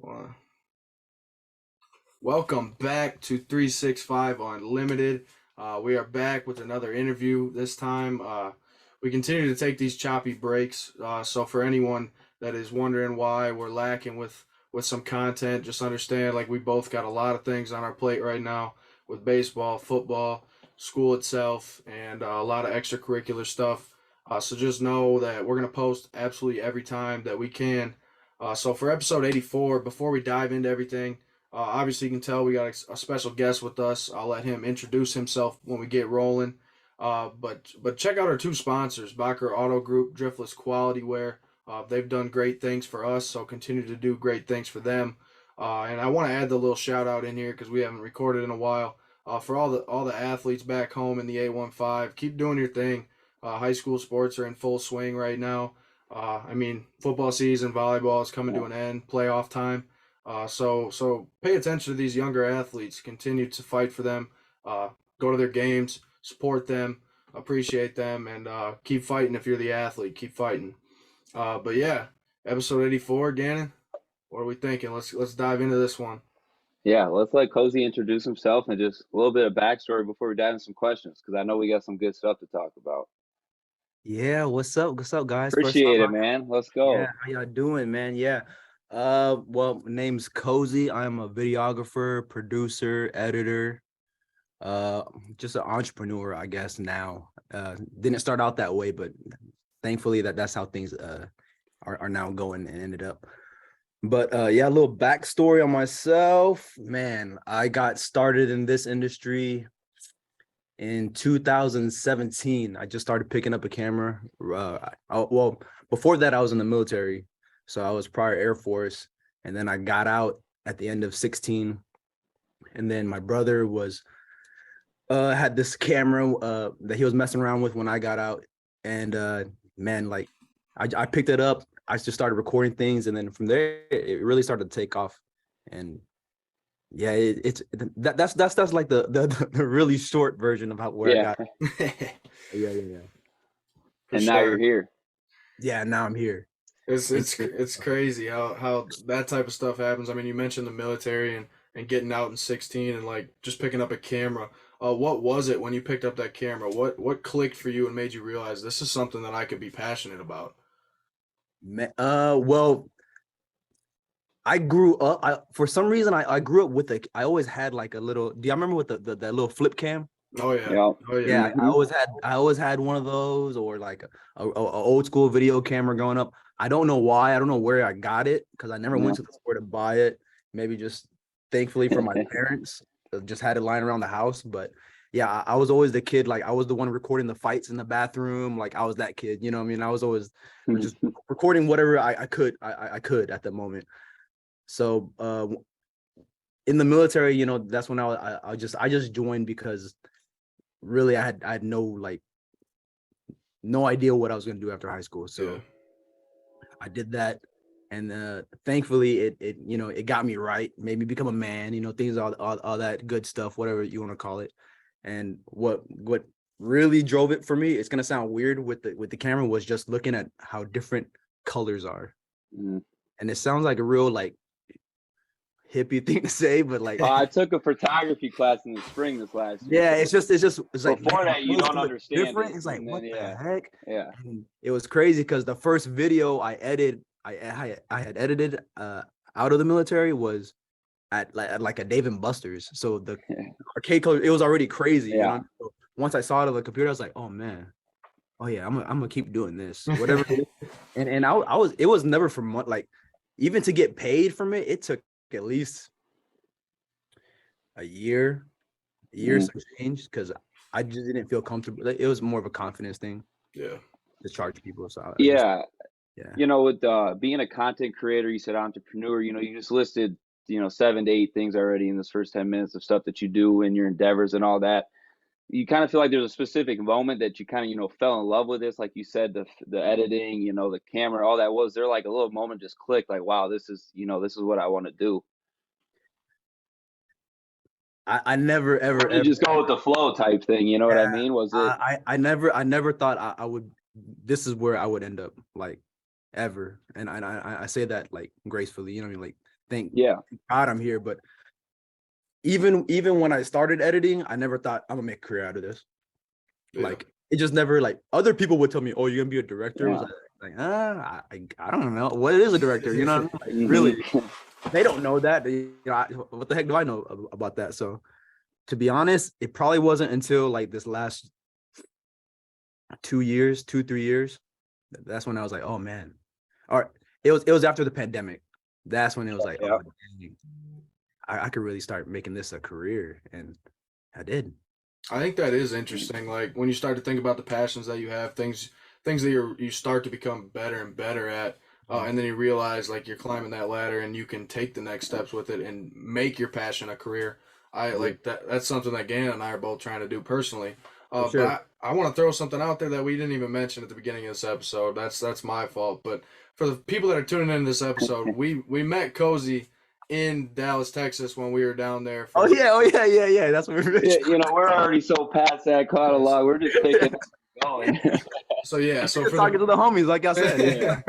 Well, welcome back to 365 Unlimited. We are back with another interview. This time, we continue to take these choppy breaks. So for anyone that is wondering why we're lacking with some content, just understand like we both got a lot of things on our plate right now with baseball, football, school itself, and a lot of extracurricular stuff. So just know that we're gonna post absolutely every time that we can. So for episode 84, before we dive into everything, obviously, you can tell we got a special guest with us. I'll let him introduce himself when we get rolling. But check out our two sponsors, Bocker Auto Group, Driftless Quality Wear. They've done great things for us, so continue to do great things for them. And I want to add the little shout out in here because we haven't recorded in a while. For all the athletes back home in the A15, keep doing your thing. High school sports are in full swing right now. Football season, volleyball is coming to an end, playoff time. So pay attention to these younger athletes. Continue to fight for them. Go to their games, support them, appreciate them, and keep fighting. If you're the athlete, keep fighting. But yeah, episode 84, Gannon. What are we thinking? Let's dive into this one. Yeah, let's let Kosy introduce himself and just a little bit of backstory before we dive into some questions, because I know we got some good stuff to talk about. Yeah, what's up? What's up, guys? Appreciate it, man. Let's go. How y'all doing, man? Yeah. Well, my name's Kosy. I'm a videographer, producer, editor, just an entrepreneur, I guess now. Didn't start out that way, but thankfully that's how things are now going and ended up. But yeah, a little backstory on myself. Man, I got started in this industry in 2017. I just started picking up a camera. Well, before that, I was in the military. So I was prior Air Force. And then I got out at the end of 16. And then my brother had this camera that he was messing around with when I got out. And man, like I picked it up. I just started recording things. And then from there, it really started to take off. And yeah, that's like the really short version of where I got it. Yeah. And now you're here. Yeah, now I'm here. It's crazy how that type of stuff happens. I mean, you mentioned the military and getting out in 16 and like just picking up a camera. What was it when you picked up that camera? What clicked for you and made you realize this is something that I could be passionate about? Well, I grew up. For some reason, I grew up with I always had like a little. Do you remember with that little flip cam? Oh yeah. Yeah. Oh yeah. Yeah, I always had one of those, or like a old school video camera growing up. I don't know why. I don't know where I got it because I never went to the store to buy it. Maybe just thankfully for my parents, just had it lying around the house. But yeah, I was always the kid. Like I was the one recording the fights in the bathroom. Like I was that kid. You know what I mean? I was always just recording whatever I could. I could at the moment. So in the military, you know, that's when I just joined because really I had no idea what I was gonna do after high school. So I did that, and thankfully it you know, it got me right, made me become a man, you know, things all that good stuff, whatever you want to call it. And what really drove it for me, it's gonna sound weird with the camera, was just looking at how different colors are. And it sounds like a real like hippie thing to say, but like I took a photography class in the spring this last year. Yeah, it's like before that you don't understand different. It's like what the heck? Yeah. And it was crazy because the first video I had edited out of the military was at like a Dave and Buster's. So the arcade color, it was already crazy. You know? So once I saw it on the computer, I was like, oh man, oh yeah, I'm gonna keep doing this, whatever. and it was never for money. Like even to get paid from it, it took at least a year some change, because I just didn't feel comfortable. It was more of a confidence thing. Yeah. To charge people. So yeah. You know, with being a content creator, you said entrepreneur, you know, you just listed, you know, 7 to 8 things already in this first 10 minutes of stuff that you do in your endeavors and all that. You kind of feel like there's a specific moment that you kind of, you know, fell in love with this, like you said, the editing, you know, the camera, all that. Was there like a little moment just clicked, like, wow, this is what I want to do? I never ever just go with the flow type thing, you know what I mean? Was it? I never thought I would. This is where I would end up, like, ever. And I say that like gracefully, you know what I mean? Like, thank God I'm here. But even when I started editing, I never thought I'm gonna make a career out of this. Yeah. Like it just never like other people would tell me, "Oh, you're gonna be a director." Yeah. I was I don't know what is a director. You know, what I mean? Like, really, they don't know that. What the heck do I know about that? So, to be honest, it probably wasn't until like this last 3 years. That's when I was like, "Oh man," or it was after the pandemic. That's when it was like, "Oh, dang, I could really start making this a career," and I did. I think that is interesting. Like when you start to think about the passions that you have, things that you start to become better and better at, and then you realize like you're climbing that ladder and you can take the next steps with it and make your passion a career. I like that. That's something that Gannon and I are both trying to do personally. Sure. But I want to throw something out there that we didn't even mention at the beginning of this episode. That's my fault. But for the people that are tuning in this episode, we met Kosy in Dallas, Texas when we were down there. Oh yeah. That's what we're. Yeah, we're already so past that catalog. We're just taking going. So for talking to the homies, like I said.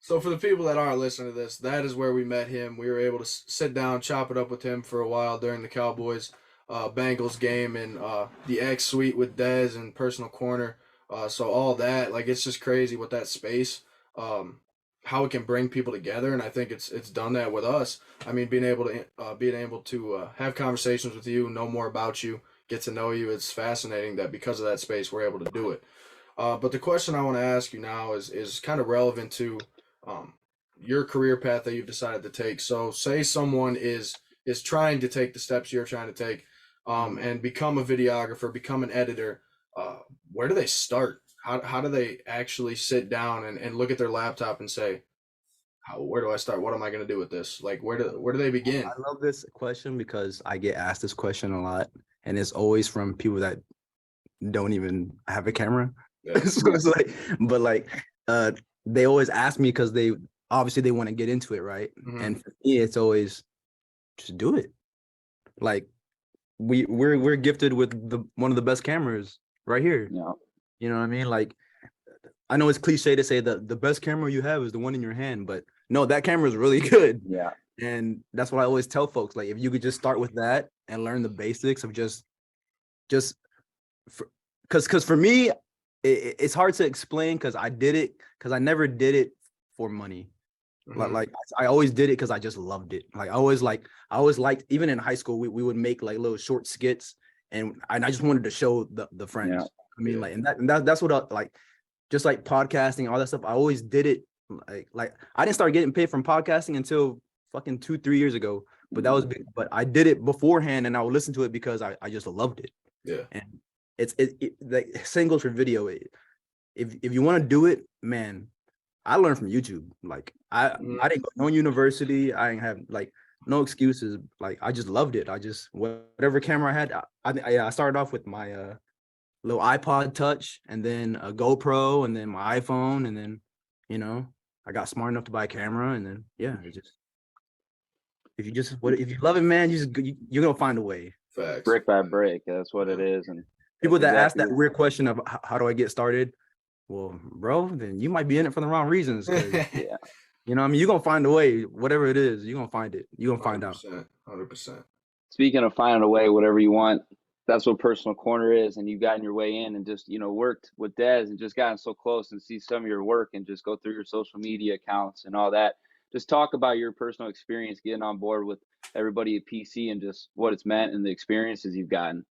So for the people that aren't listening to this, that is where we met him. We were able to sit down, chop it up with him for a while during the Cowboys Bengals game and the X Suite with Dez and Personal Corner. So all that, like, it's just crazy with that space, how it can bring people together, and I think it's done that with us. I mean, being able to have conversations with you, know more about you, get to know you. It's fascinating that because of that space, we're able to do it. But the question I want to ask you now is kind of relevant to your career path that you've decided to take. So say someone is trying to take the steps you're trying to take and become a videographer, become an editor. Where do they start? How do they actually sit down and look at their laptop and say, where do I start? What am I going to do with this? Like, where do they begin? I love this question because I get asked this question a lot, and it's always from people that don't even have a camera. Yeah. So it's like, but like, they always ask me because they obviously want to get into it, right? Mm-hmm. And for me, it's always just do it. Like, we're gifted with one of the best cameras right here. Yeah. You know what I mean? Like, I know it's cliche to say that the best camera you have is the one in your hand, but no, that camera is really good. Yeah. And that's what I always tell folks. Like, if you could just start with that and learn the basics of because for me, it's hard to explain because I did it because I never did it for money. Mm-hmm. Like I always did it because I just loved it. Like I always liked, even in high school, we would make like little short skits, and I just wanted to show the friends. Yeah. I mean, like, and that's what like, just like podcasting, all that stuff. I always did it. Like I didn't start getting paid from podcasting until fucking 2-3 years ago. But that was big. But I did it beforehand, and I would listen to it because I just loved it. Yeah. And it's like same goes for video. If you want to do it, man, I learned from YouTube. Like I didn't go to no university. I didn't have like no excuses. Like I just loved it. I just whatever camera I had. I started off with my little iPod Touch, and then a GoPro, and then my iPhone, and then I got smart enough to buy a camera, and then if you love it, man, you're gonna find a way. Facts. Brick by brick, that's what it is. And people that ask that weird question of how do I get started? Well, bro, then you might be in it for the wrong reasons. Yeah. You know what I mean? You're going to find a way, whatever it is, you're going to find it. You're going to find out. 100%. Speaking of finding a way, whatever you want, that's what Personal Corner is. And you've gotten your way in and just, worked with Dez and just gotten so close and see some of your work and just go through your social media accounts and all that. Just talk about your personal experience getting on board with everybody at PC and just what it's meant and the experiences you've gotten.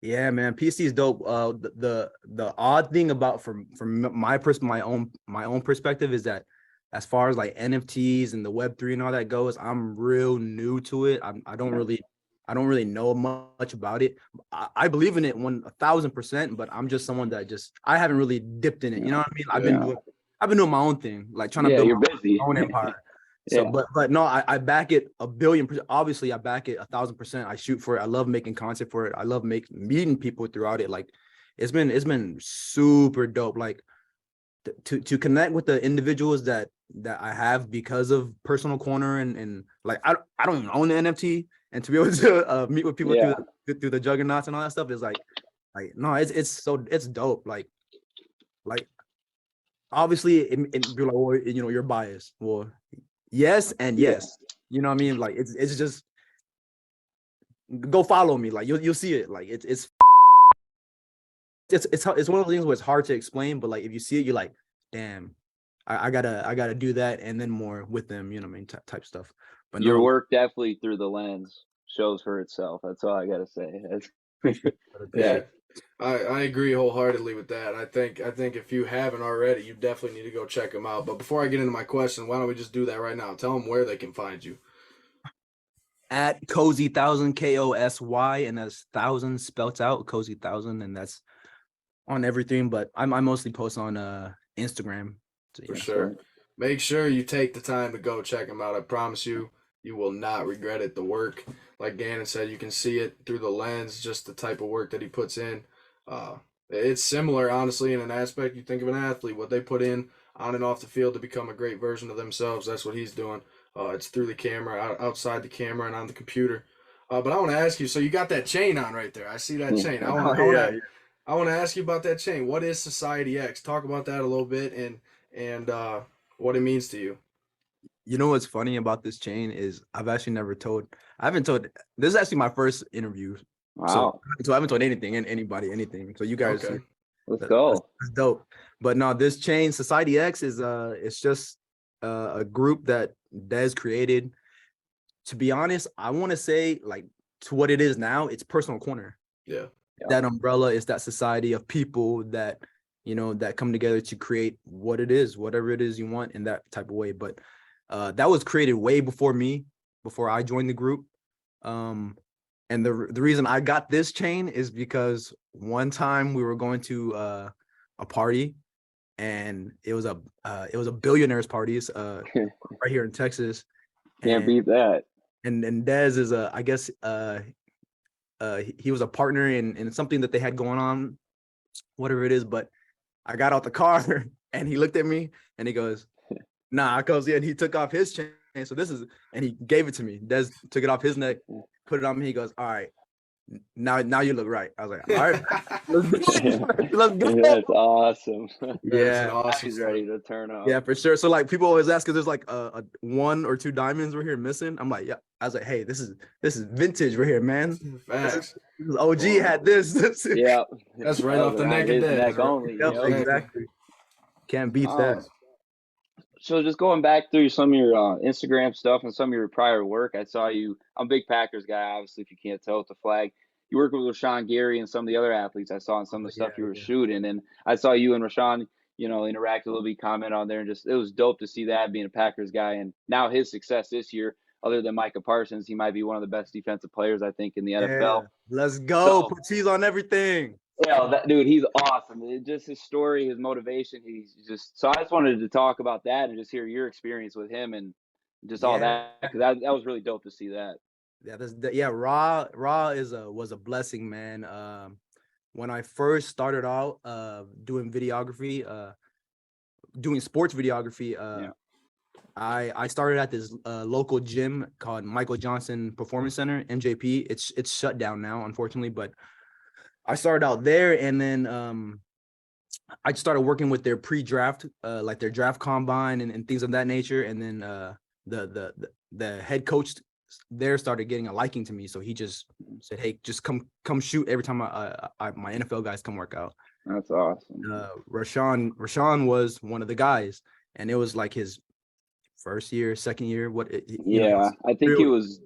Yeah, man, PC is dope. The odd thing about from my own perspective is that as far as like NFTs and the Web3 and all that goes, I'm real new to it. I don't really know much about it. I believe in it 1,000%, but I'm just someone that I haven't really dipped in it. You know what I mean? I've been doing my own thing, like trying to build my own empire. So, but no, I back it 1,000,000,000%. Obviously, I back it 1,000%. I shoot for it. I love making content for it. I love meeting people throughout it. Like, it's been super dope. Like, to connect with the individuals that I have because of Personal Corner and like I don't even own the NFT, and to be able to meet with people through the juggernauts and all that stuff is like no, it's dope. Like obviously, you're like, well, you're biased. Well, yes and yes. You know what I mean? Like it's just go follow me. Like you'll see it. Like it's one of those things where it's hard to explain, but like if you see it, you're like, damn, I gotta do that and then more with them. You know what I mean? Type stuff. But your work definitely through the lens shows for itself. That's all I gotta say. Yeah. I agree wholeheartedly with that. I think if you haven't already, you definitely need to go check them out. But before I get into my question, why don't we just do that right now? Tell them where they can find you. At Kosy 1000, Kosy, and that's 1000 spelt out, Kosy 1000, and that's on everything. But I mostly post on Instagram. So, for sure. Make sure you take the time to go check him out. I promise you, you will not regret it. The work, like Gannon said, you can see it through the lens, just the type of work that he puts in. It's similar, honestly, in an aspect. You think of an athlete, what they put in on and off the field to become a great version of themselves. That's what he's doing. It's through the camera, outside the camera, and on the computer. But I want to ask you, so you got that chain on right there. I see that chain. I want to ask you about that chain. What is Society X? Talk about that a little bit and what it means to you. You know what's funny about this chain is I haven't told, this is actually my first interview. Wow. So I haven't told anybody anything. So you guys, okay. Let's go. That's dope. But no, this chain, Society X, is it's just a group that Dez created. To be honest, I want to say, like, to what it is now, it's personal corner. Yeah. That umbrella is that society of people that, you know, that come together to create what it is, whatever it is you want in that type of way. But that was created way before me, before I joined the group. And the reason I got this chain is because one time we were going to a party, and it was a billionaires parties right here in Texas. Can't beat that. And Dez is I guess he was a partner in something that they had going on, whatever it is. But I got out the car and he looked at me and he goes, "Nah, Kosy," and he took off his chain. So this is, and he gave it to me. Dez took it off his neck, put it on me. He goes, "All right, now you look right." I was like, "All right, let's go." That's awesome. Yeah, awesome. He's ready to turn up. Yeah, for sure. So like people always ask if there's like a 1 or 2 diamonds we're here missing. I'm like, yeah. I was like, hey, this is vintage right here, man. Facts. OG had this. Yeah, that's right off the neck of Dez. Only. Yep, exactly. Can't beat that. So just going back through some of your Instagram stuff and some of your prior work, I saw you. I'm a big Packers guy, obviously, if you can't tell with the flag. You work with Rashawn Gary and some of the other athletes I saw in some of the stuff you were shooting. And I saw you and Rashawn, you know, interact a little bit, comment on there. And just, it was dope to see that, being a Packers guy. And now his success this year, other than Micah Parsons, he might be one of the best defensive players, I think, in the NFL. Let's go. So, put cheese on everything. Yeah, that dude, he's awesome. Just his story, his motivation. He's just, so I just wanted to talk about that and just hear your experience with him and just all that, because that was really dope to see that. Yeah, Raw was a blessing, man. When I first started out doing videography, doing sports videography, I started at this local gym called Michael Johnson Performance Center, MJP. It's shut down now, unfortunately, but I started out there, and then I started working with their pre-draft, like their draft combine and things of that nature. And then the head coach there started getting a liking to me, so he just said, "Hey, just come shoot every time my NFL guys come work out." That's awesome. Rashawn was one of the guys, and it was like his first year, second year. I think he was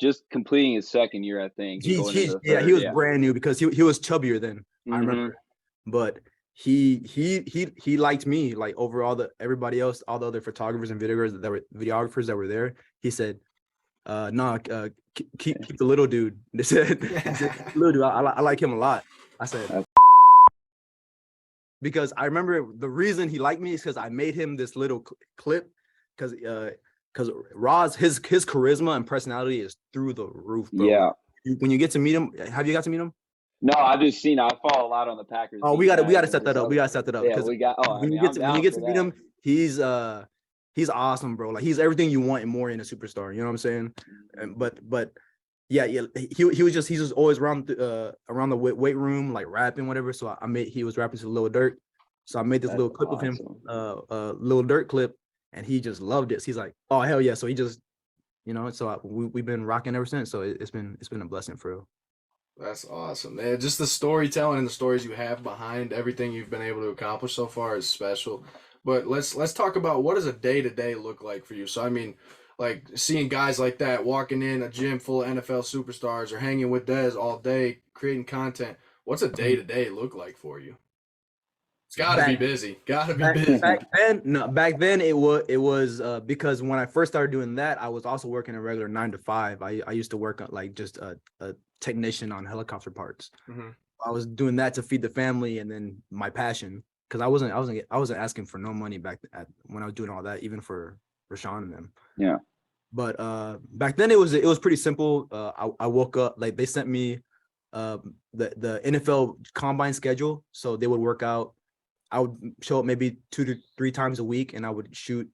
just completing his second year, I think. He was brand new because he was chubbier then. I remember, but he liked me like over everybody else, all the other photographers and videographers that were there. He said, keep the little dude. They said, little dude, I like him a lot. I said, because I remember the reason he liked me is because I made him this little clip, because Roz, his charisma and personality is through the roof, bro. Yeah. When you get to meet him, have you got to meet him? No, I've just seen. I follow a lot on the Packers. Oh, we got to set that up. We got to set that up. Yeah, we got. Oh, when you get to meet him, he's awesome, bro. Like, he's everything you want and more in a superstar. You know what I'm saying? But yeah, he's just always around the weight room, like rapping, whatever. So he was rapping to Lil Durk. So I made this little clip of him, Lil Durk clip. and he just loved it. So he's like, oh hell yeah. So he just, so we've been rocking ever since. So it's been a blessing for real. That's awesome, man. Just the storytelling and the stories you have behind everything you've been able to accomplish so far is special. But let's talk about, what does a day-to-day look like for you? So I mean, like seeing guys like that walking in a gym full of NFL superstars or hanging with Dez all day creating content. What's a day-to-day look like for you? It's got to be busy. Got to be busy. Back then it was because when I first started doing that, I was also working a regular 9 to 5. I used to work like just a technician on helicopter parts. Mm-hmm. I was doing that to feed the family, and then my passion, because I wasn't asking for no money when I was doing all that, even for Rashawn and them. Yeah. But back then it was pretty simple. I woke up, like they sent me the NFL combine schedule, so they would work out. I would show up maybe 2 to 3 times a week, and I would shoot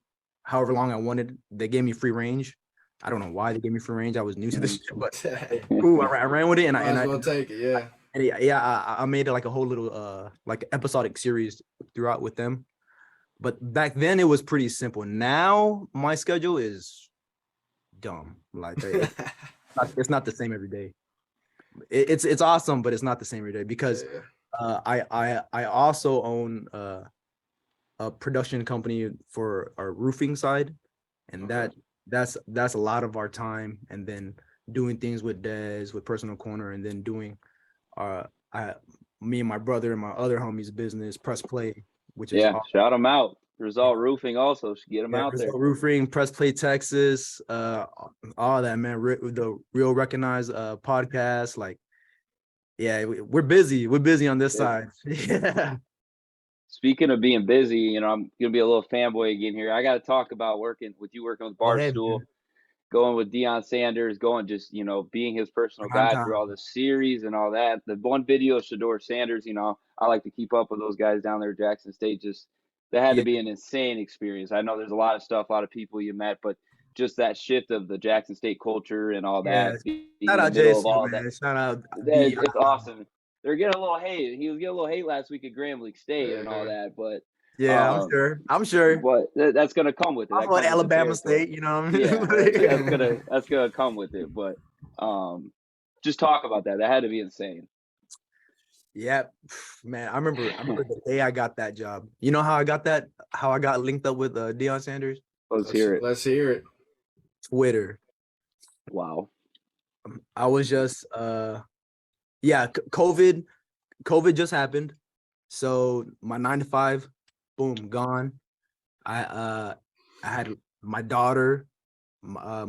however long I wanted. They gave me free range. I don't know why they gave me free range. I was new to this shit, but ooh, I ran with it, and I will take it, yeah. And I made it like a whole little like episodic series throughout with them. But back then it was pretty simple. Now my schedule is dumb. Like it's not the same every day. It's awesome, but it's not the same every day because I also own a production company for our roofing side, and that's a lot of our time. And then doing things with Dez, with Personal Corner, and then doing me and my brother and my other homies' business, Press Play, which is awesome. Shout them out. Result Roofing also should get them out there. Roofing, Press Play Texas, all that, man. The Real Recognized podcast, like, yeah, we're busy. We're busy on this side. Yeah. Speaking of being busy, I'm gonna be a little fanboy again here. I got to talk about working with Barstool, going with Deion Sanders, being his personal guide through all the series and all that. The one video of Shedeur Sanders, I like to keep up with those guys down there at Jackson State. That had to be an insane experience. I know there's a lot of stuff, a lot of people you met, but just that shift of the Jackson State culture and all that. Shout out JSU, man. Shout out. It's awesome. They're getting a little hate. He was getting a little hate last week at Grambling State and all that, but yeah, I'm sure. But that's gonna come with it. I'm on Alabama State, you know what I mean? Yeah, that's gonna come with it. But just talk about that. That had to be insane. Yeah, man. I remember the day I got that job. You know how I got that? How I got linked up with Deion Sanders? Let's hear it. Let's hear it. Twitter. Wow. I was just COVID just happened. So my 9 to 5, boom, gone. I had my daughter, my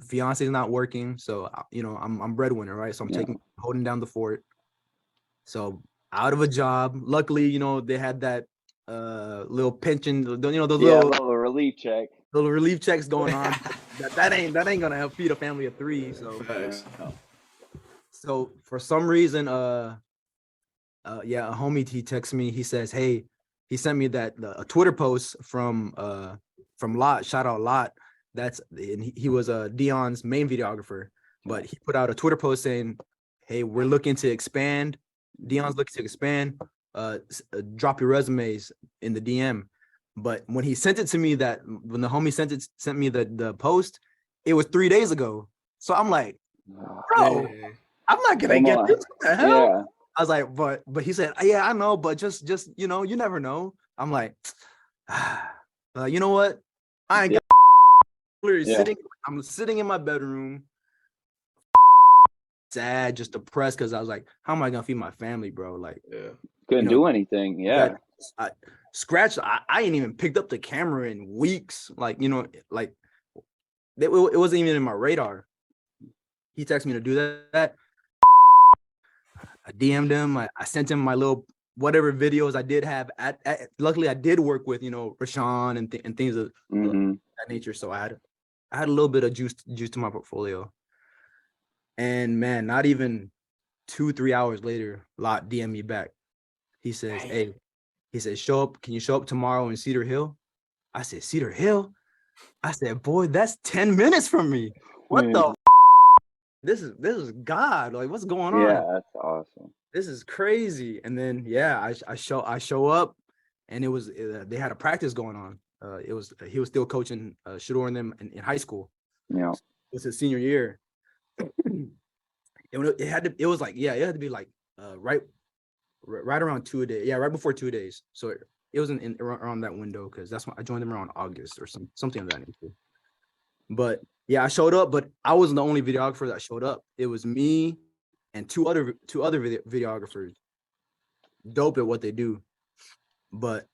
fiance is not working, so I'm breadwinner, right? So I'm holding down the fort. So out of a job. Luckily, they had that little pension, little relief check. Little relief checks going on. that ain't gonna help feed a family of 3. So for some reason, a homie, he texts me. He says, "Hey," he sent me a Twitter post from Lot. Shout out Lot. He was Deion's main videographer, but he put out a Twitter post saying, "Hey, we're looking to expand. Deion's looking to expand. Drop your resumes in the DM." But when he sent it to me, when the homie sent me the post, it was 3 days ago. So I'm like, bro, I'm not gonna get this. What the hell? Yeah. I was like, but he said, yeah, I know, but just you never know. I'm like, you know what? I ain't got I'm sitting in my bedroom, sad, just depressed, because I was like, how am I gonna feed my family, bro? Like, couldn't do anything. Yeah. I ain't even picked up the camera in weeks. Like, like it wasn't even in my radar. He texted me to do that. I DM'd him. I sent him my little whatever videos I did have. Luckily, I did work with Rashawn and things of that nature. So I had a little bit of juice to my portfolio. And man, not even 2-3 hours later, Lot DM'd me back. He says, "Hey," he said, "Show up. Can you show up tomorrow in Cedar Hill?" I said, "Cedar Hill?" I said, "Boy, that's 10 minutes from me. What the? This is God. Like, what's going on?" Yeah, that's awesome. This is crazy. And then I show up, and it was they had a practice going on. he was still coaching Shador and them in high school. Yeah. It was his senior year. It had to be like right around 2 days. Yeah, right before 2 days. So it was in around that window because that's when I joined them around August or something of that nature. But yeah, I showed up, but I wasn't the only videographer that showed up. It was me and two other videographers, dope at what they do. But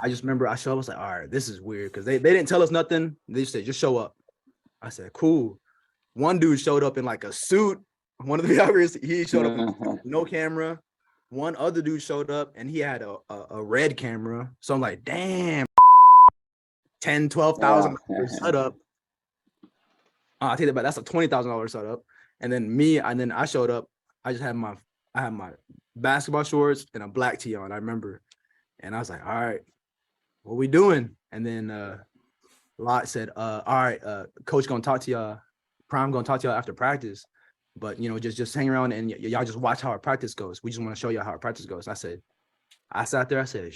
I just remember I showed up, I was like, all right, this is weird because they didn't tell us nothing. They just said, just show up. I said, cool. One dude showed up in like a suit. One of the videographers, he showed up with no camera. One other dude showed up and he had a red camera. So I'm like, damn, $10,000, $12,000 setup. I'll take that back. That's a $20,000 setup. And then I showed up. I just had my basketball shorts and a black tee on. I remember, and I was like, all right, what we doing? And then Lot said, all right, coach gonna talk to y'all. Prime gonna talk to y'all after practice, but just hang around and y'all just watch how our practice goes. We just want to show y'all how our practice goes. I sat there. I said,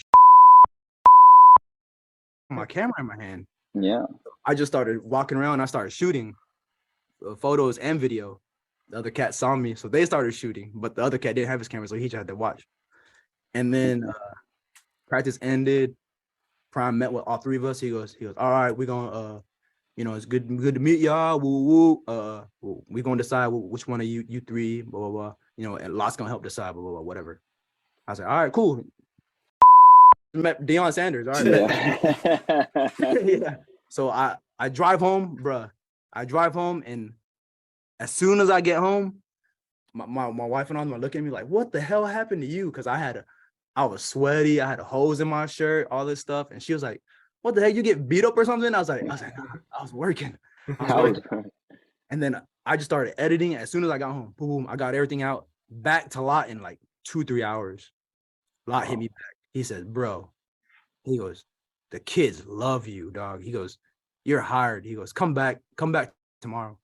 my camera in my hand. Yeah. I just started walking around. I started shooting photos and video. The other cat saw me, so they started shooting, but the other cat didn't have his camera, so he just had to watch. And then practice ended. Prime met with all three of us. He goes, all right, we're gonna it's good to meet y'all. Woo woo. We're gonna decide which one of you three, blah blah blah. And Lot's gonna help decide, blah blah blah, whatever. I was like, all right, cool. Met Deion Sanders. All right. Yeah. So I drive home, bruh. I drive home, and as soon as I get home, my wife and I look at me like, what the hell happened to you? Because I was sweaty. I had a hose in my shirt, all this stuff. And she was like, what the heck? You get beat up or something? I was like, nah, I was working. And then I just started editing. As soon as I got home, boom, I got everything out back to Lot in like 2-3 hours. Lot hit me back. He says, bro, he goes, the kids love you, dog. He goes, you're hired. He goes, come back tomorrow.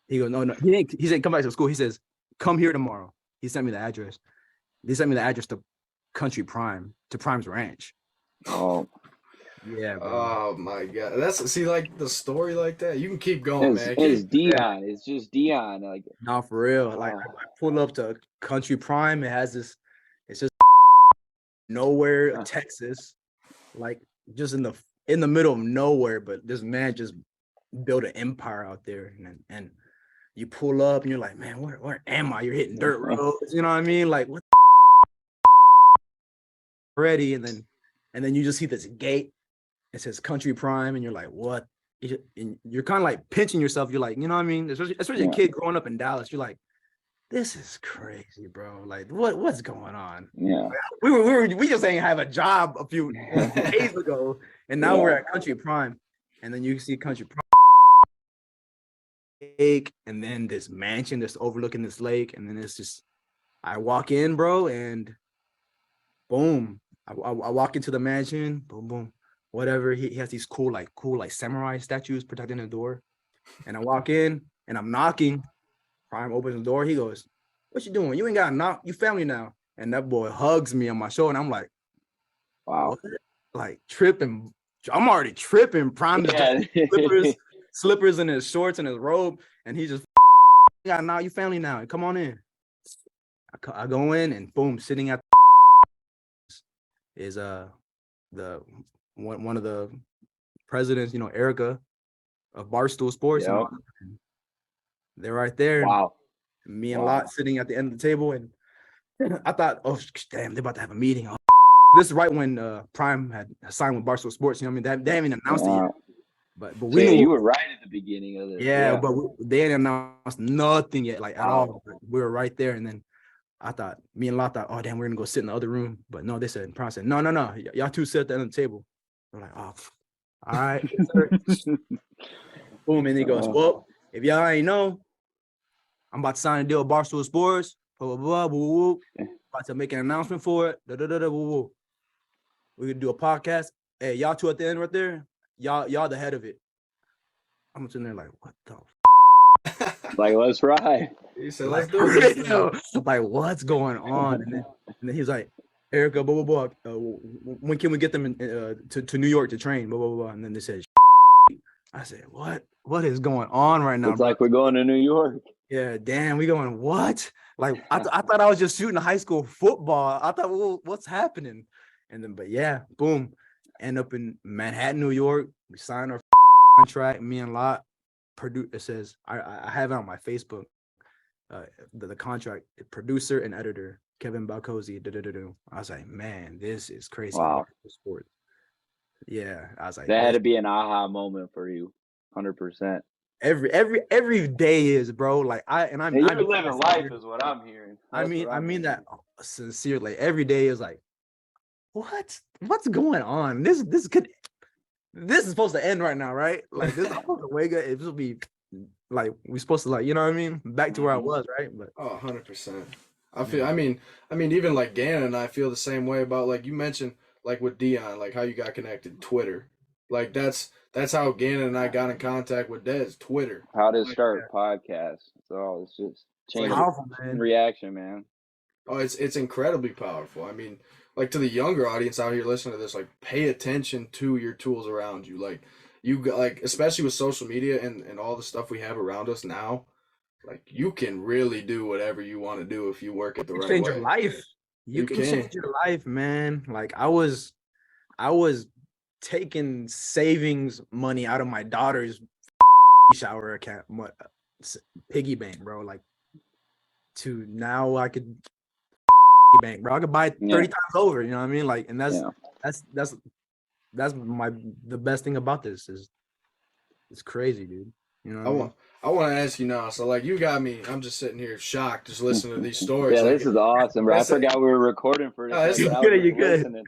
He goes, no. He said, come back to school. He says, come here tomorrow. He sent me the address. They sent me the address to Country Prime, to Prime's Ranch. Oh. Yeah, bro. Oh my God. Like the story like that. You can keep going, man. It's Deion. It's just Deion. Like, no, for real. Like I pulled up to Country Prime. It has this, it's just nowhere, Texas. Like just in the middle of nowhere, but this man just built an empire out there. And you pull up and you're like, man, where am I? You're hitting dirt roads, you know what I mean? Like what ready, and then you just see this gate. It says Country Prime, and you're like, what? And you're kind of like pinching yourself. You're like, you know what I mean? Especially a kid growing up in Dallas. You're like, this is crazy, bro. Like, what's going on? Yeah, we just ain't have a job a few days ago, and now we're at Country Prime, and then you see Country Prime lake, and then this mansion that's overlooking this lake, and then it's just, I walk in, bro, and boom, I walk into the mansion, boom, boom, whatever. He has these cool samurai statues protecting the door, and I walk in and I'm knocking. Prime opens the door. He goes, "What you doing? You ain't got to knock. You family now." And that boy hugs me on my shoulder, and I'm like, "Wow!" What? Like tripping. I'm already tripping. Prime is slippers in his shorts and his robe, and he just got to knock. You family now. Come on in. I go in, and boom, sitting at is the one of the presidents, Erica of Barstool Sports. Yep. They're right there. Wow. Me and Lot sitting at the end of the table, and I thought, oh damn, they're about to have a meeting. This is right when Prime had signed with Barstool Sports. You know what I mean? They haven't even announced it yet. But we knew you were right at the beginning of this. Yeah, but they didn't announce nothing yet, like at all. But we were right there, and then me and Lot thought, oh damn, we're gonna go sit in the other room. But no, they said, Prime said, no, y'all two sit at the end of the table. We're like, oh, all right. Boom, and he goes, well, if y'all ain't know, I'm about to sign a deal with Barstool Sports. Blah blah blah. Woo, woo. About to make an announcement for it. Da da da da. Woo, woo. We could do a podcast. Hey, y'all two at the end right there. Y'all the head of it. I'm sitting there like, what the? Like, let's ride. He said, let's do it. Like, what's going on? And then he was like, Erica, blah, blah, blah. When can we get them to New York to train? Blah, blah, blah. And then they said, I said, what? What is going on right now, It's bro? like we're going to New York. Yeah, damn, we going, what? Like, I thought I was just shooting high school football. I thought, well, what's happening? And then, but yeah, boom. End up in Manhattan, New York. We signed our contract, me and Lot. It says, I have it on my Facebook, the contract, producer and editor, Kevin Baokosy. I was like, man, this is crazy. Wow. Sport. Yeah, I was like, that had to be an aha moment for you, 100%. Every day is, bro. Like I'm you're living life is what I'm hearing. I mean that sincerely. Every day is like, what's going on? This is supposed to end right now, right? Like this is supposed to wake up. It's supposed to be like we're supposed to, like, you know what I mean? Back to where I was, right? But 100%. I feel. I mean, even like Gannon and I feel the same way about, like you mentioned, like with Deion, like how you got connected, Twitter. Like that's how Gannon and I got in contact with Dez, Twitter. How to start podcasts. So it's just changing reaction, man. Oh, it's incredibly powerful. I mean, like to the younger audience out here listening to this, like pay attention to your tools around you. Like especially with social media and all the stuff we have around us now, like you can really do whatever you want to do if you work it the right way. Change your life. You can change your life, man. Like I was taking savings money out of my daughter's shower account, piggy bank, bro. Like to now I could bank, bro. I could buy it 30 times over. You know what I mean? Like, and that's the best thing about this is it's crazy, dude. You know, I want to ask you now. So, like, you got me. I'm just sitting here shocked, just listening to these stories. Yeah, like, this is awesome, bro. I forgot we were recording for this. You good.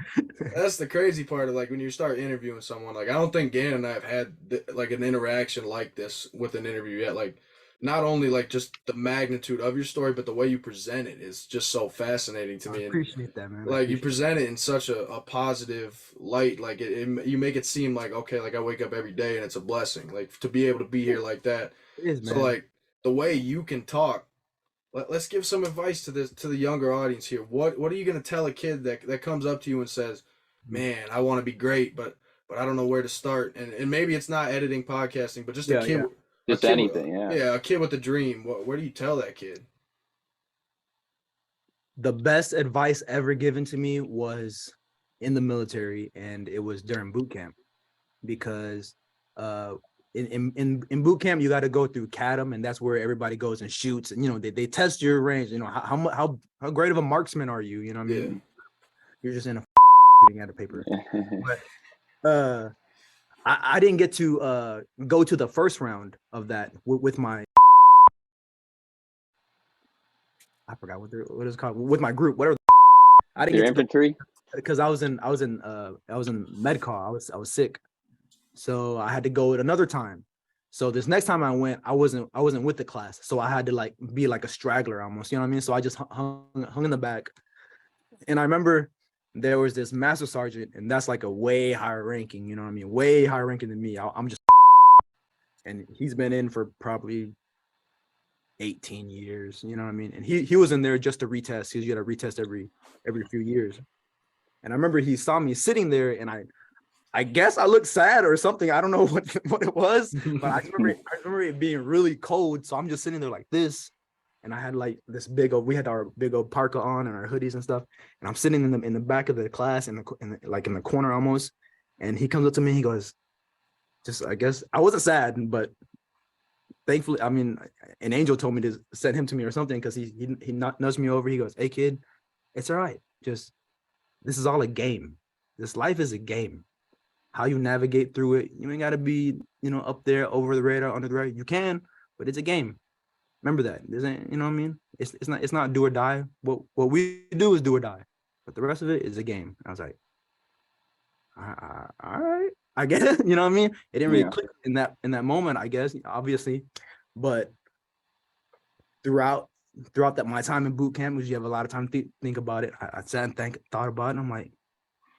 That's the crazy part of, like, when you start interviewing someone. Like, I don't think Gannon and I have had like an interaction like this with an interview yet. Like, not only like just the magnitude of your story, but the way you present it is just so fascinating to me. I appreciate that, man. Like, you present it in such a positive light. Like, you make it seem like, okay, like I wake up every day and it's a blessing. Like, to be able to be here like that. It is, man. So, like, the way you can talk, let's give some advice to the younger audience here. What are you gonna tell a kid that comes up to you and says, "Man, I want to be great, but I don't know where to start." And maybe it's not editing, podcasting, but just a kid. Just anything, a kid with a dream. What do you tell that kid? The best advice ever given to me was in the military, and it was during boot camp, because in boot camp you got to go through CADM, and that's where everybody goes and shoots, and you know they test your range. You know how great of a marksman are you? You know what I mean? Yeah. You're just in a shooting at a paper. But I didn't get to go to the first round of that with my, I forgot what it's called, with my group, whatever. I didn't Your get infantry, because I was in med call. I was sick, so I had to go at another time. So this next time I went, I wasn't with the class, so I had to like be like a straggler almost. You know what I mean? So I just hung in the back, and I remember there was this master sergeant, and that's like a way higher ranking, you know what I mean? Way higher ranking than me. I'm just, and he's been in for probably 18 years, you know what I mean? And he was in there just to retest. He's got to retest every few years. And I remember he saw me sitting there, and I guess I looked sad or something. I don't know what it was, but I remember it being really cold. So I'm just sitting there like this. And I had like this we had our big old parka on and our hoodies and stuff. And I'm sitting in the back of the class in the corner almost. And he comes up to me, he goes, I guess I wasn't sad, but thankfully, I mean, an angel told me to send him to me or something, because he nudged me over. He goes, "Hey kid, it's all right. Just, this is all a game. This life is a game. How you navigate through it, you ain't gotta be, up there over the radar, under the radar. You can, but it's a game. Remember that. This ain't, you know what I mean? It's not do or die. What we do is do or die, but the rest of it is a game." I was like, all right, I get it. You know what I mean? It didn't really click in that moment, I guess, obviously, but throughout that my time in boot camp, which you have a lot of time to think about it, I sat and thought about it, and I'm like,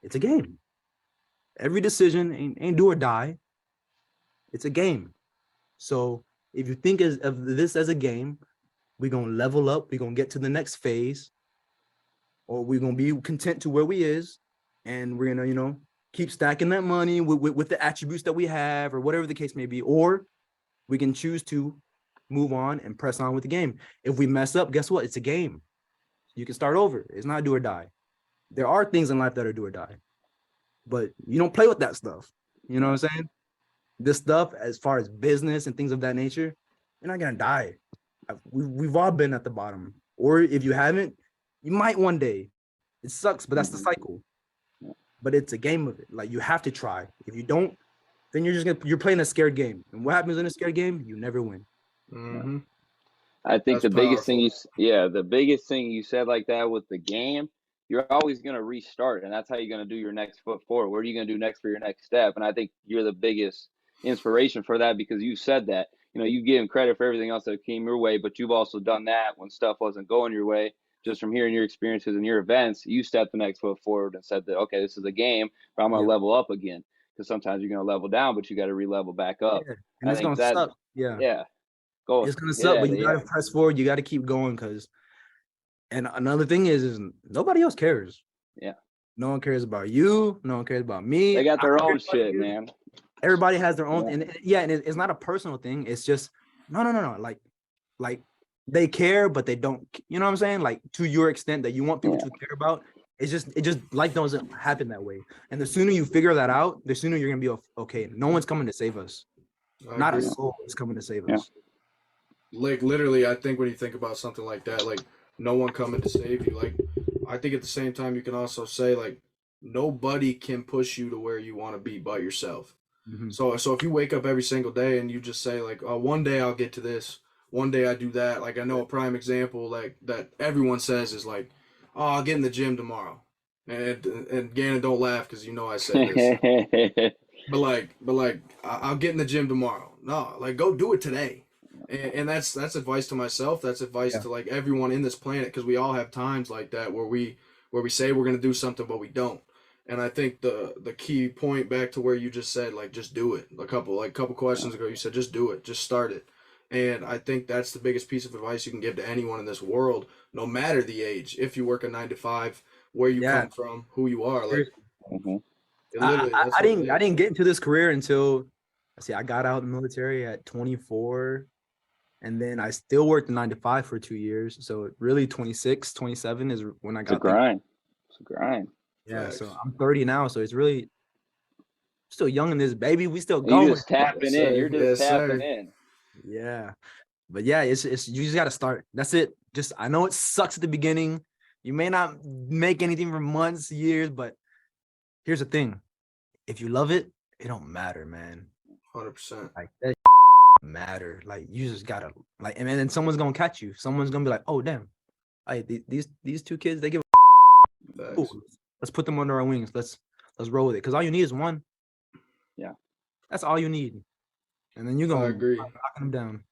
it's a game. Every decision ain't do or die. It's a game. So if you think of this as a game, we're going to level up. We're going to get to the next phase. or we're gonna be content to where we is, and we're gonna, keep stacking that money with the attributes that we have, or whatever the case may be, or we can choose to move on and press on with the game. If we mess up, guess what? It's a game. You can start over. It's not do or die. There are things in life that are do or die, but you don't play with that stuff. You know what I'm saying? This stuff, as far as business and things of that nature, you're not gonna die. We've all been at the bottom, or if you haven't, you might one day. It sucks, but that's the cycle. But it's a game of it. Like, you have to try. If you don't, then you're playing a scared game. And what happens in a scared game? You never win. Mm-hmm. I think That's the biggest thing powerful. the biggest thing you said like that with the game, you're always going to restart, and that's how you're going to do your next foot forward. What are you going to do next for your next step? And I think you're the biggest inspiration for that, because you said that. You give him credit for everything else that came your way, but you've also done that when stuff wasn't going your way. Just from hearing your experiences and your events, you stepped the next foot forward and said that, okay, this is a game, but I'm going to level up again, because sometimes you're going to level down, but you got to re-level back up. Yeah. And it's going to suck. Yeah. It's going to suck, but you got to press forward. You got to keep going, and another thing is nobody else cares. Yeah. No one cares about you. No one cares about me. They got their own shit, man. Everybody has their own. And it's not a personal thing. It's just, no. Like they care, but they don't, you know what I'm saying? Like, to your extent that you want people to care about. It just life doesn't happen that way. And the sooner you figure that out, the sooner you're going to be okay. No one's coming to save us. Not a soul is coming to save us. Like, literally, I think when you think about something like that, like, no one coming to save you. Like, I think at the same time, you can also say, like, nobody can push you to where you want to be but yourself. Mm-hmm. So if you wake up every single day and you just say, like, oh, one day I'll get to this, one day I do that. Like, I know a prime example, like, that everyone says is, like, oh, I'll get in the gym tomorrow. And Gannon, don't laugh because I said this. but like, I'll get in the gym tomorrow. No, like, go do it today. And that's advice to myself. That's advice to, like, everyone in this planet, because we all have times like that where we say we're going to do something, but we don't. And I think the key point, back to where you just said, like, just do it. A couple questions ago, you said, just do it. Just start it. And I think that's the biggest piece of advice you can give to anyone in this world, no matter the age. If you work a 9 to 5, where you come from, who you are. Like, I didn't get into this career until, I got out of the military at 24. And then I still worked 9 to 5 for 2 years. So really 26, 27 is when I got It's a grind. Yeah. Nice. So I'm 30 now. So it's really still young in this, baby. We still going. You're just tapping in. You're just tapping in. Yeah. But yeah, it's you just got to start. That's it. Just, I know it sucks at the beginning. You may not make anything for months, years, but here's the thing. If you love it, it don't matter, man. 100%. Like, that matter. Like, you just gotta, like, and then someone's gonna catch you. Someone's gonna be like, oh damn, these two kids, they give a ooh, let's put them under our wings. Let's roll with it, because all you need is one. Yeah, that's all you need. And then you're gonna agree, knocking them down.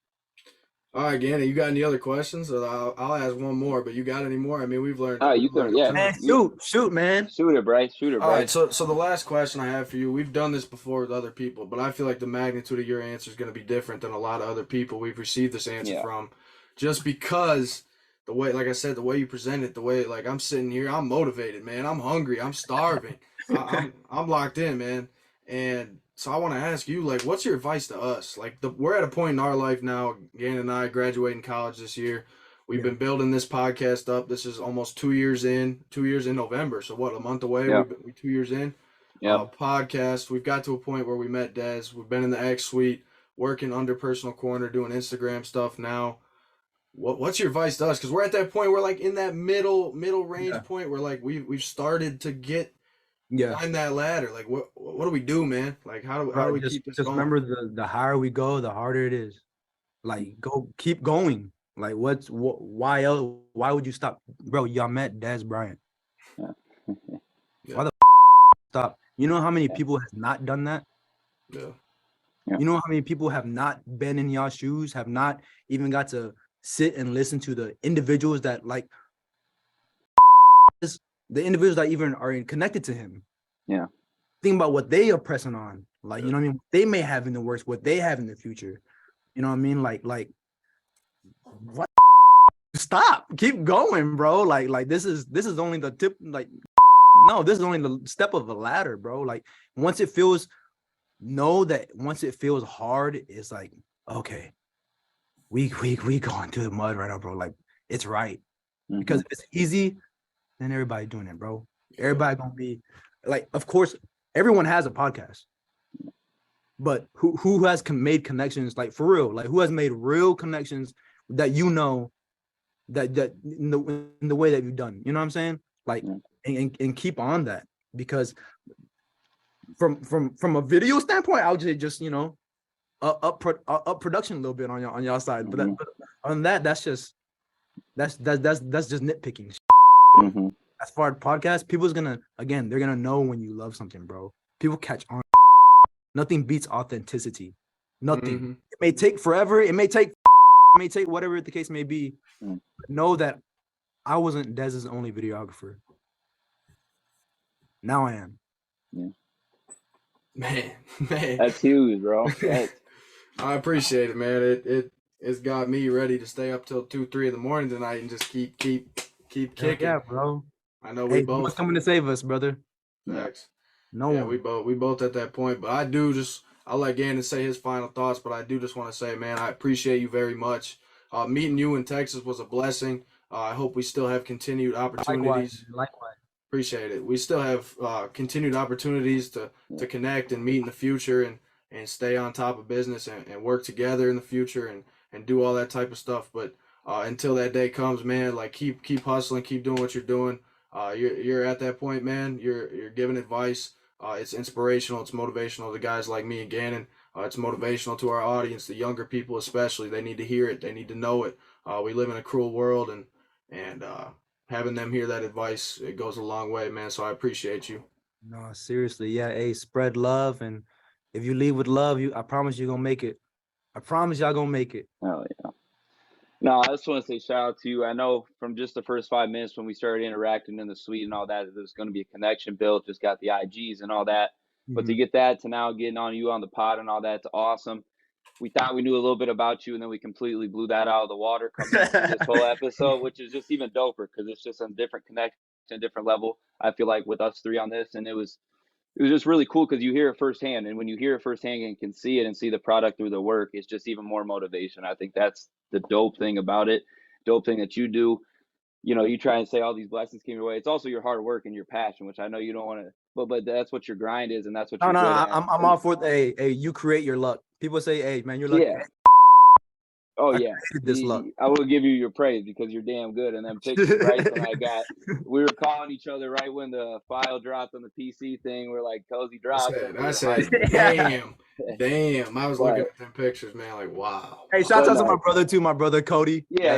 All right, Gannon, you got any other questions? I'll ask one more, but you got any more? I mean, we've learned. You can, man, shoot, man. Shoot it, Bryce. Shoot it, Bryce. All right, so the last question I have for you, we've done this before with other people, but I feel like the magnitude of your answer is going to be different than a lot of other people we've received this answer from, just because the way, like I said, the way you present it, the way, like, I'm sitting here, I'm motivated, man. I'm hungry. I'm starving. I'm locked in, man. And so I want to ask you, like, what's your advice to us? Like, we're at a point in our life now, Gannon and I graduating college this year. We've been building this podcast up. This is almost 2 years in November. So what, a month away? We're 2 years in. Podcast. We've got to a point where we met Dez. We've been in the X Suite, working under Personal Corner, doing Instagram stuff now. What's your advice to us? Because we're at that point, we're like in that middle range point where, like, we've started to get climb that ladder. Like, what do we do, man? Like, how do we keep this going? Remember, the higher we go, the harder it is. Like, keep going. Like, why else? Why would you stop, bro? Y'all met Dez Bryant. Why the stop? You know how many people have not done that? Yeah. You know how many people have not been in y'all's shoes, have not even got to sit and listen to the individuals that, like, the individuals that even are connected to him. Yeah. Think about what they are pressing on. Like, you know what I mean? They may have in the works, what they have in the future. You know what I mean? Like what stop, keep going, bro. Like this is only the tip. Like, no, this is only the step of the ladder, bro. Like once it feels hard, it's like, okay, we going through the mud right now, bro. Like it's right. Because if it's easy, then everybody doing it, bro. Everybody gonna be like, of course, everyone has a podcast. But who has made connections, like for real? Like who has made real connections that that in the way that you've done? You know what I'm saying? Like and keep on that, because from a video standpoint, I would just up production a little bit on y'all side. But on that, that's just nitpicking. As far as podcasts, they're gonna know when you love something, bro. People catch on. Nothing beats authenticity. Nothing. It may take forever. It may take whatever the case may be. Know that I wasn't Dez's only videographer. Now I am. Yeah. Man. That's huge, bro. I appreciate it, man. It's got me ready to stay up till 2-3 in the morning tonight and just keep kicking. Yeah, bro. I know we both. Who's coming to save us, brother? Thanks. No yeah, one. we both at that point. But I'll let Gannon say his final thoughts, but I do just want to say, man, I appreciate you very much. Meeting you in Texas was a blessing. I hope we still have continued opportunities. Likewise. Appreciate it. We still have continued opportunities to connect and meet in the future and stay on top of business and work together in the future and do all that type of stuff. But until that day comes, man, like keep hustling, keep doing what you're doing. You're at that point, man. You're giving advice. It's inspirational. It's motivational to guys like me and Gannon. It's motivational to our audience, the younger people especially. They need to hear it. They need to know it. We live in a cruel world, and having them hear that advice, it goes a long way, man. So I appreciate you. No, seriously. Yeah, hey, spread love. And if you leave with love, I promise you're going to make it. I promise y'all going to make it. Oh, yeah. No, I just want to say shout out to you. I know from just the first 5 minutes when we started interacting in the suite and all that, there's going to be a connection built, just got the IGs and all that. But to get that to now getting on you on the pod and all that, it's awesome. We thought we knew a little bit about you, and then we completely blew that out of the water coming into this whole episode, which is just even doper because it's just a different connection, a different level, I feel like, with us three on this. And it was just really cool because you hear it firsthand. And when you hear it firsthand and can see it and see the product through the work, it's just even more motivation. I think that's the dope thing about it, dope thing that you do. You know, you try and say all these blessings came your way. It's also your hard work and your passion, which I know you don't want to, but that's what your grind is, and that's what you're good at. I'm all for you create your luck. People say, hey, man, you're lucky. Yeah. Oh, yeah. I will give you your praise because you're damn good. And then pictures, Bryce and I got, we were calling each other right when the file dropped on the PC thing. We're like, Kosy dropped. I said, damn. I was looking at them pictures, man, like, wow. Hey, shout out to my brother, too, my brother, Cody. Yeah.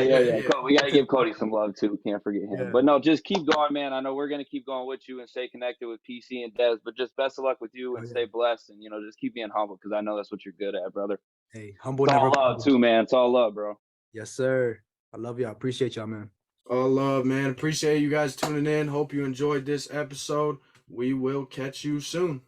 We got to give Cody some love, too. Can't forget him. Yeah. But no, just keep going, man. I know we're going to keep going with you and stay connected with PC and Dez, but just best of luck with you and stay blessed. And, just keep being humble because I know that's what you're good at, brother. Hey, humble it's never. All love too, man. It's all love, bro. Yes, sir. I love y'all. Appreciate y'all, man. All love, man. Appreciate you guys tuning in. Hope you enjoyed this episode. We will catch you soon.